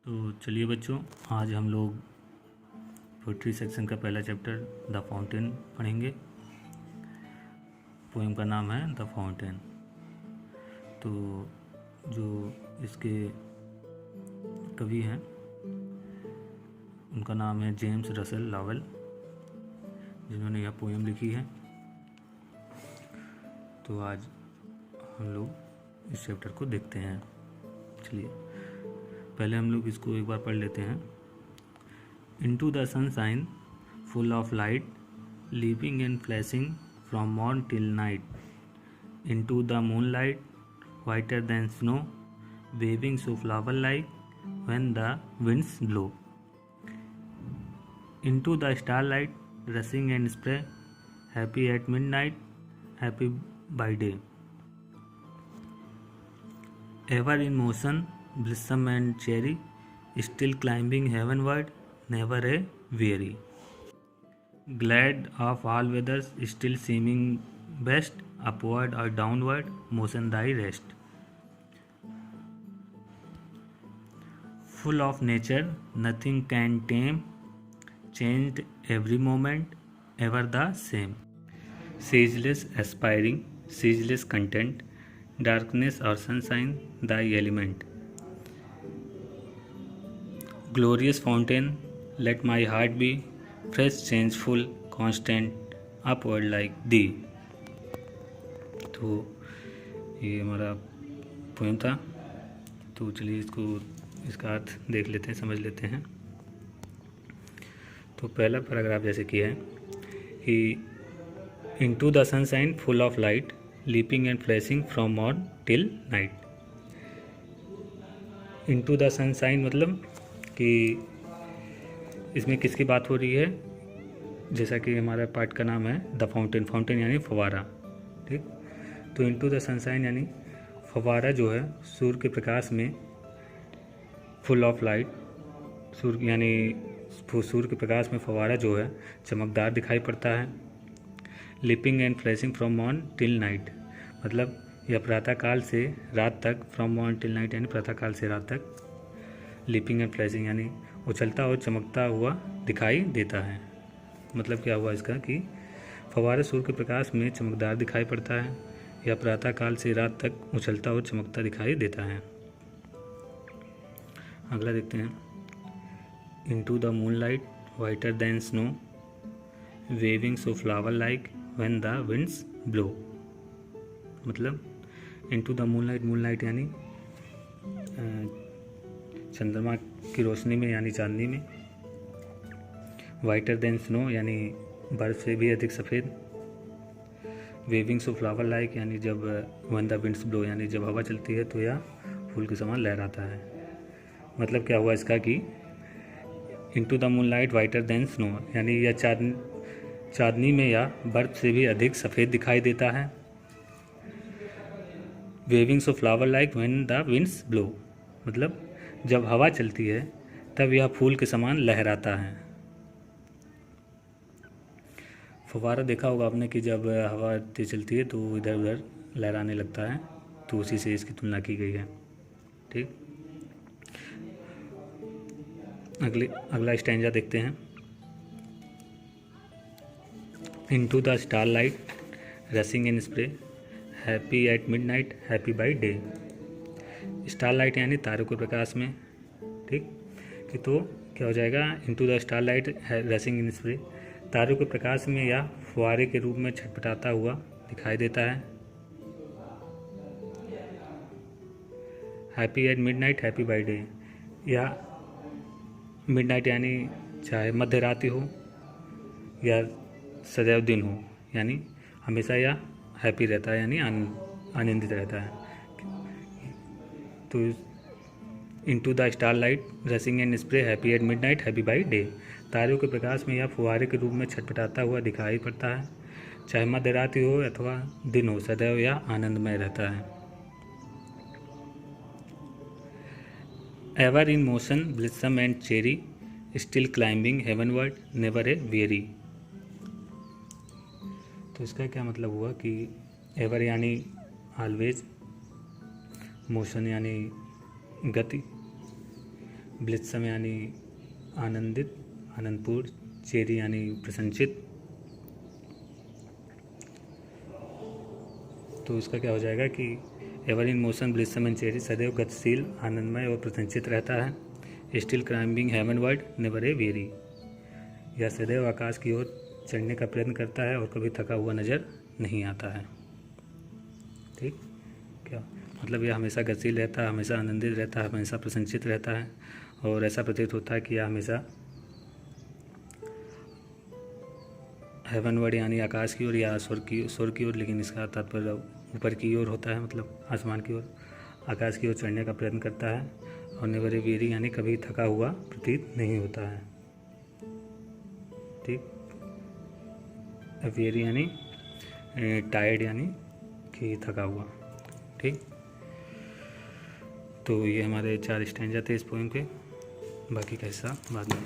तो चलिए बच्चों, आज हम लोग पोइट्री सेक्शन का पहला चैप्टर द फाउंटेन पढ़ेंगे। पोएम का नाम है द फाउंटेन। तो जो इसके कवि हैं उनका नाम है जेम्स रसेल लॉवेल, जिन्होंने यह पोएम लिखी है। तो आज हम लोग इस चैप्टर को देखते हैं। चलिए पहले हम लोग इसको एक बार पढ़ लेते हैं। Into the sunshine, full of light, leaping and flashing from morn till night. Into the moonlight, whiter than snow, waving so flower-like when the winds blow. Into the starlight, rushing and spray, happy at midnight, happy by day. Ever in motion, blossom and cherry, still climbing heavenward, never a weary. Glad of all weathers, still seeming best, upward or downward, motion thy rest. Full of nature, nothing can tame, changed every moment, ever the same. Ceaseless aspiring, ceaseless content, darkness or sunshine, thy element. Glorious fountain, let my heart be fresh, changeful, constant, upward like thee. तो ये हमारा poem था। तो चलिए इसका अर्थ देख लेते हैं, समझ लेते हैं। तो पहला पैराग्राफ जैसे कि है कि into the sunshine full of light, leaping and flashing from morn till night. Into the sunshine मतलब कि इसमें किसकी बात हो रही है, जैसा कि हमारा पार्ट का नाम है द फाउंटेन। फाउंटेन यानी फवारा, ठीक। तो इनटू द सनशाइन यानी फवारा जो है सूर्य के प्रकाश में, फुल ऑफ लाइट, सूर्य यानी सूर्य के प्रकाश में फवारा जो है चमकदार दिखाई पड़ता है। Leaping and flashing from morn till night मतलब यह प्रातःकाल से रात तक, फ्रॉम मॉर्न टिल नाइट यानी प्रातःकाल से रात तक। लिपिंग एंड फ्लैशिंग यानी उछलता और चमकता हुआ दिखाई देता है। मतलब क्या हुआ इसका कि फव्वारा सूर्य के प्रकाश में चमकदार दिखाई पड़ता है या प्रातःकाल से रात तक उछलता और चमकता दिखाई देता है। अगला देखते हैं। Into the moonlight, whiter than snow, waving so flower like when the winds blow. मतलब इनटू द मूनलाइट, मूनलाइट यानी चंद्रमा की रोशनी में यानी चांदनी में। वाइटर देन स्नो यानी बर्फ से भी अधिक सफ़ेद। वेविंग सो फ्लावर लाइक यानी जब व्हेन द विंड्स ब्लो यानी जब हवा चलती है तो यह फूल के समान लहराता है। मतलब क्या हुआ इसका कि into the moonlight whiter than snow यानी यह चांदनी में या बर्फ से भी अधिक सफ़ेद दिखाई देता है। Waving so flower like when the winds blow मतलब जब हवा चलती है तब यह फूल के समान लहराता है। फव्वारा देखा होगा आपने कि जब हवा तेज चलती है तो इधर उधर लहराने लगता है, तो उसी से इसकी तुलना की गई है, ठीक। अगला स्टैंजा देखते हैं। Into the star light, रसिंग in spray, happy at midnight, happy by day. Star light यानी तारों के प्रकाश में, ठीक। कि तो क्या हो जाएगा, into the star light रसिंग in spray, तारों के प्रकाश में या फुहारे के रूप में छटपटाता हुआ दिखाई देता है। Happy at midnight, happy by day, या मिडनाइट यानी चाहे मध्य रात्रि हो या सदैव दिन हो, यानी हमेशा यह हैप्पी रहता है यानी आनंदित रहता है। तो into the star light, रसिंग and spray, happy at midnight, happy by day. तारों के प्रकाश में या फुहारे के रूप में छटपटाता हुआ दिखाई पड़ता है, चाहे मध्य रात्रि हो अथवा दिन हो, सदैव या आनंदमय रहता है। Ever in motion, blithesome and cheery, still climbing heavenward, never a weary. तो इसका क्या मतलब हुआ कि एवर यानी ऑलवेज, मोशन यानी गति, ब्लित्सम यानी आनंदित, आनंदपूर्ण, चेरी यानी प्रसन्नचित। तो इसका क्या हो जाएगा कि ever in motion blithesome and cheery, सदैव गतिशील, आनंदमय और प्रसन्नचित रहता है। Still climbing heavenward, never a weary, या सदैव आकाश की ओर चढ़ने का प्रयत्न करता है और कभी थका हुआ नज़र नहीं आता है। ठीक, क्या मतलब यह हमेशा गतिशील रहता है, हमेशा आनंदित रहता है, हमेशा प्रसन्नचित रहता है, और ऐसा प्रतीत होता है कि यह हमेशा हेवनवर्ड यानी आकाश की ओर या स्वर की ओर, लेकिन इसका तात्पर्य ऊपर की ओर होता है, मतलब आसमान की ओर, आकाश की ओर चढ़ने का प्रयत्न करता है। और नेवर ए वेरी यानी कभी थका हुआ प्रतीत नहीं होता है। ठीक, वेरी यानी टायर्ड यानी कि थका हुआ। ठीक, तो ये हमारे 4 स्टैंजा थे इस पोएम के, बाकी का हिस्सा बाद में।